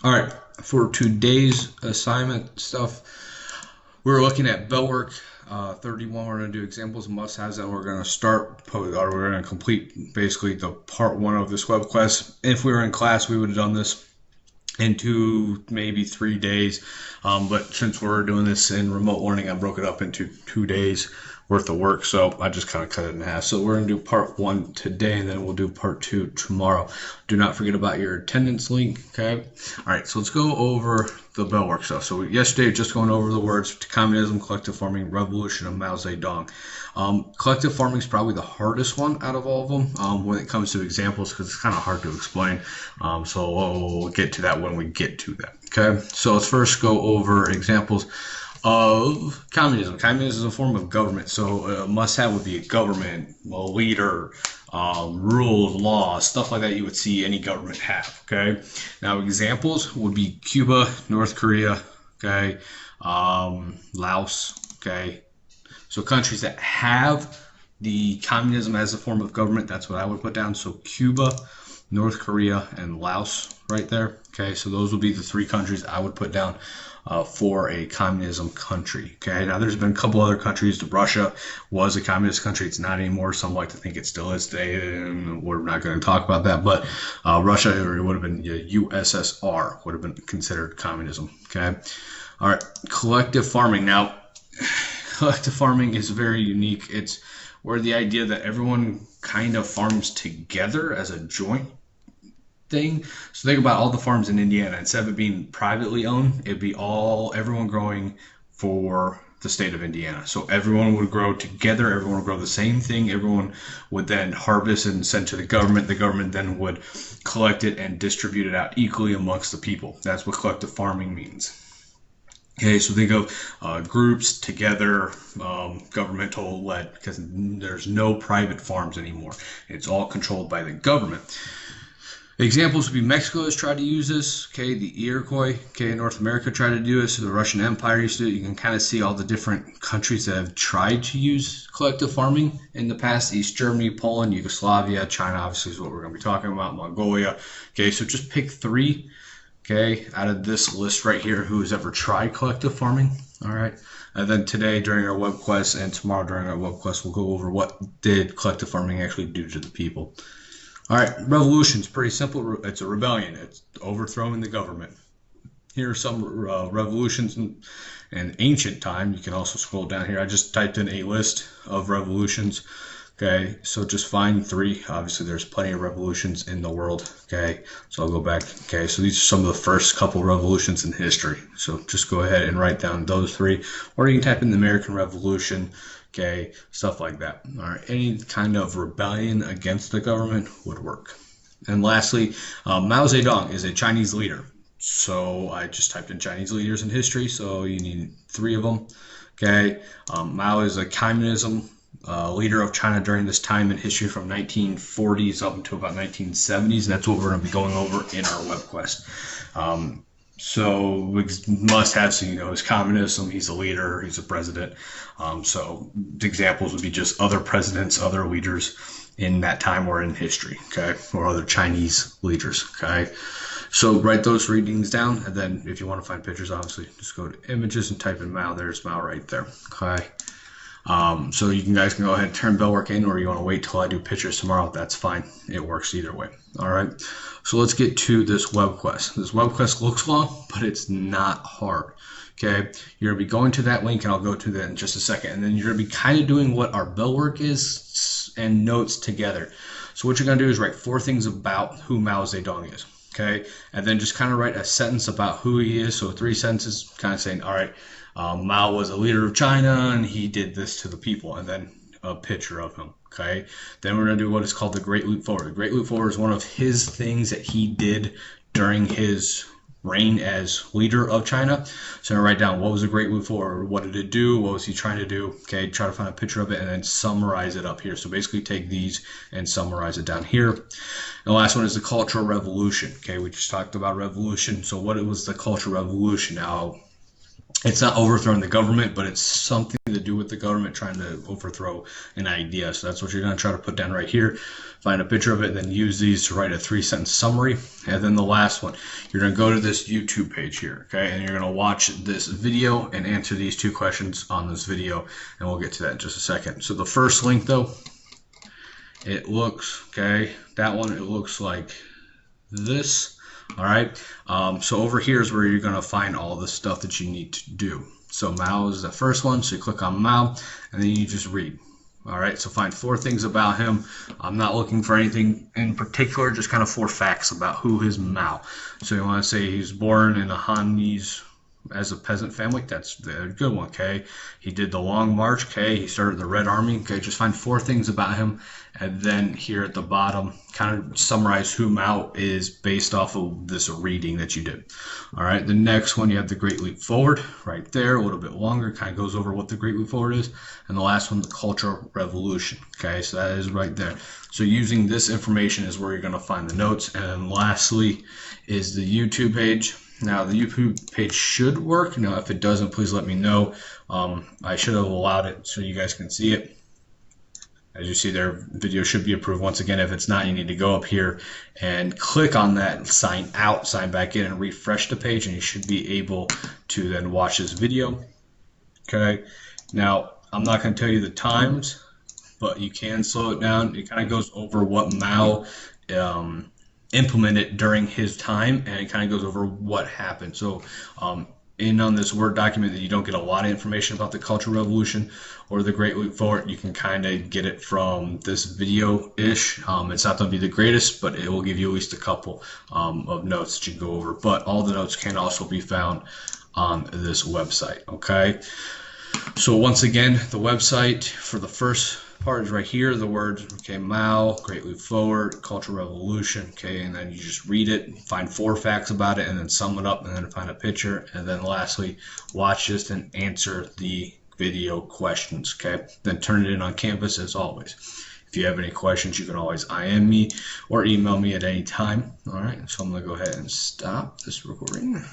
All right, for today's assignment stuff, we're looking at bell work 31. We're going to do examples of must-haves, and we're going to we're going to complete basically the part one of this web quest. If we were in class, we would have done this in 2, maybe 3 days. But since we're doing this in remote learning, I broke it up into 2 days worth of work. So I just kind of cut it in half. So we're going to do part one today, and then we'll do part two tomorrow. Do not forget about your attendance link. Okay. All right. So let's go over the bell work stuff. So yesterday, just going over the words to communism, collective farming, revolution of Mao Zedong. Collective farming is probably the hardest one out of all of them when it comes to examples, because it's kind of hard to explain. So we'll get to that when we get to that. Okay. So let's first go over examples of communism. Communism is a form of government, so a must-have would be a government, a leader, rules, laws, stuff like that you would see any government have. Okay, now examples would be Cuba, North Korea, okay, Laos, okay. So countries that have the communism as a form of government, that's what I would put down. So Cuba, North Korea, and Laos right there. Okay, so those would be the 3 countries I would put down for a communism country. Okay, now there's been a couple other countries. Russia was a communist country. It's not anymore. Some like to think it still is today, and we're not going to talk about that. But Russia, or it would have been USSR, would have been considered communism. Okay, all right. Collective farming. Now, collective farming is very unique. It's where the idea that everyone kind of farms together as a joint thing. So think about all the farms in Indiana. Instead of it being privately owned, it'd be everyone growing for the state of Indiana. So everyone would grow together, everyone would grow the same thing, everyone would then harvest and send to the government. The government then would collect it and distribute it out equally amongst the people. That's what collective farming means. Okay, so think of groups together, governmental led, because there's no private farms anymore. It's all controlled by the government. Examples would be Mexico has tried to use this. Okay, the Iroquois, okay, North America tried to do this. So the Russian Empire used to do it. You can kind of see all the different countries that have tried to use collective farming in the past. East Germany, Poland, Yugoslavia, China, obviously is what we're going to be talking about, Mongolia. Okay, so just pick 3, okay, out of this list right here who has ever tried collective farming. All right, and then today during our web quest and tomorrow during our web quest, we'll go over what did collective farming actually do to the people. All right, revolution's pretty simple. It's a rebellion. It's overthrowing the government. Here are some revolutions in ancient time. You can also scroll down here. I just typed in a list of revolutions. Okay, so just find 3. Obviously, there's plenty of revolutions in the world. Okay, so I'll go back. Okay, so these are some of the first couple revolutions in history. So just go ahead and write down those 3, or you can type in the American Revolution. Okay, stuff like that. All right, any kind of rebellion against the government would work. And lastly, Mao Zedong is a Chinese leader. So I just typed in Chinese leaders in history, so you need 3 of them. Okay, Mao is a communism leader of China during this time in history from 1940s up until about 1970s, and that's what we're going to be going over in our web quest. So must have, so his communism, he's a leader, he's a president. So the examples would be just other presidents, other leaders in that time or in history, okay, or other Chinese leaders, okay. So write those readings down, and then if you want to find pictures, obviously just go to images and type in Mao. There's Mao right there, okay. So you guys can go ahead and turn bell work in, or you want to wait till I do pictures tomorrow, that's fine. It works either way. All right. So let's get to this web quest. This web quest looks long, but it's not hard. Okay. You're going to be going to that link, and I'll go to that in just a second. And then you're going to be kind of doing what our bell work is and notes together. So what you're going to do is write 4 things about who Mao Zedong is. Okay. And then just kind of write a sentence about who he is. So 3 sentences kind of saying, all right, Mao was a leader of China, and he did this to the people, and then a picture of him. Okay, then we're going to do what is called the Great Leap Forward. The Great Leap Forward is one of his things that he did during his reign as leader of China. So I'm going to write down what was the Great Leap Forward, what did it do, what was he trying to do. Okay, try to find a picture of it and then summarize it up here. So basically take these and summarize it down here. And the last one is the Cultural Revolution. Okay, we just talked about revolution. So what was the Cultural Revolution? Now, It's not overthrowing the government, but it's something to do with the government trying to overthrow an idea. So that's what you're going to try to put down right here. Find a picture of it, then use these to write a 3-sentence summary. And then the last one, you're going to go to this YouTube page here, okay? And you're going to watch this video and answer these 2 questions on this video. And we'll get to that in just a second. So the first link, though, it looks, okay, that one, it looks like this. All right, so over here is where you're going to find all the stuff that you need to do. So Mao is the first one, so you click on Mao, and then you just read. All right, so find 4 things about him. I'm not looking for anything in particular, just kind of 4 facts about who is Mao. So you want to say he's born in a Hanese as a peasant family. That's a good one, okay? He did the Long March, okay? He started the Red Army, okay? Just find 4 things about him, and then here at the bottom, kind of summarize who Mao is based off of this reading that you did. All right, the next one, you have the Great Leap Forward right there, a little bit longer, kind of goes over what the Great Leap Forward is. And the last one, the Cultural Revolution, okay? So that is right there. So using this information is where you're going to find the notes. And then lastly is the YouTube page. Now, the YouTube page should work. Now, if it doesn't, please let me know. I should have allowed it so you guys can see it. As you see there, video should be approved. Once again, if it's not, you need to go up here and click on that, sign out, sign back in, and refresh the page, and you should be able to then watch this video. Okay. Now, I'm not going to tell you the times, but you can slow it down. It kind of goes over what Mao implemented during his time, and it kind of goes over what happened. So in on this Word document that you don't get a lot of information about the Cultural Revolution or the Great Leap Forward, you can kind of get it from this video-ish. It's not going to be the greatest, but it will give you at least a couple of notes that you can go over. But all the notes can also be found on this website, okay? So once again, the website for the first part is right here, the words, okay, Mao, Great Leap Forward, Cultural Revolution, okay, and then you just read it, find 4 facts about it, and then sum it up, and then find a picture, and then lastly, watch this and answer the video questions, okay? Then turn it in on Canvas as always. If you have any questions, you can always IM me or email me at any time. All right, so I'm going to go ahead and stop this recording.